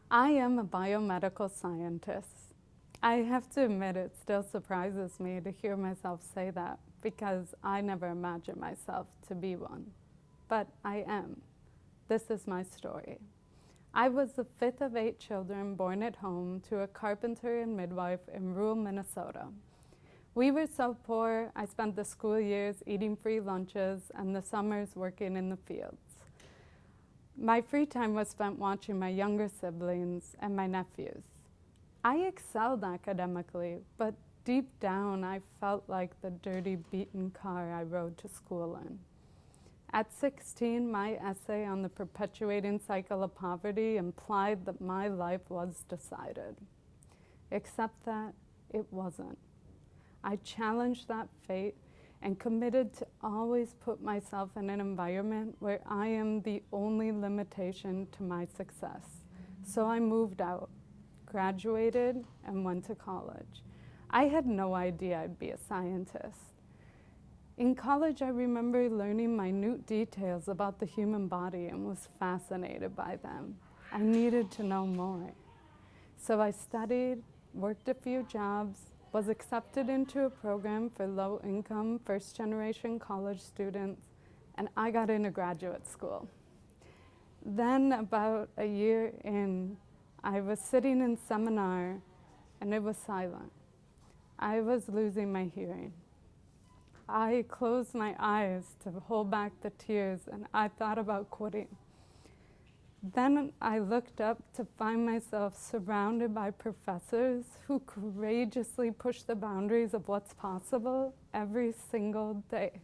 I am a biomedical scientist. I have to admit, it still surprises me to hear myself say that because I never imagined myself to be one. But I am. This is my story. I was the fifth of 8 children born at home to a carpenter and midwife in rural Minnesota. We were so poor, I spent the school years eating free lunches and the summers working in the fields. My free time was spent watching my younger siblings and my nephews. I excelled academically, but deep down I felt like the dirty, beaten car I rode to school in. At 16, my essay on the perpetuating cycle of poverty implied that my life was decided. Except that it wasn't. I challenged that fate and committed to always put myself in an environment where I am the only limitation to my success. So I moved out, graduated, and went to college. I had no idea I'd be a scientist. In college, I remember learning minute details about the human body and was fascinated by them. I needed to know more. So I studied, worked a few jobs, was accepted into a program for low-income, first-generation college students, and I got into graduate school. Then about a year in, I was sitting in seminar, and it was silent. I was losing my hearing. I closed my eyes to hold back the tears, and I thought about quitting. Then I looked up to find myself surrounded by professors who courageously push the boundaries of what's possible every single day.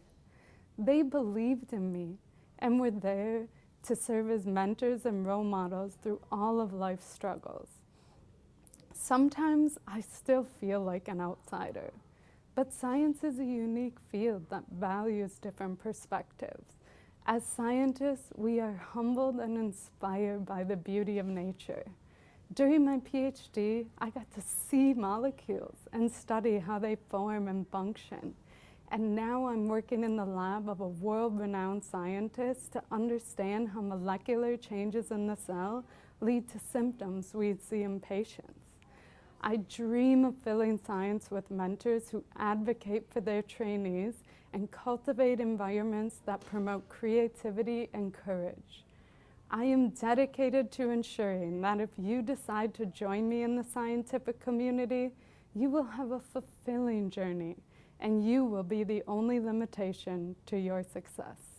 They believed in me and were there to serve as mentors and role models through all of life's struggles. Sometimes I still feel like an outsider, but science is a unique field that values different perspectives. As scientists, we are humbled and inspired by the beauty of nature. During my PhD, I got to see molecules and study how they form and function. And now I'm working in the lab of a world-renowned scientist to understand how molecular changes in the cell lead to symptoms we see in patients. I dream of filling science with mentors who advocate for their trainees and cultivate environments that promote creativity and courage. I am dedicated to ensuring that if you decide to join me in the scientific community, you will have a fulfilling journey, and you will be the only limitation to your success.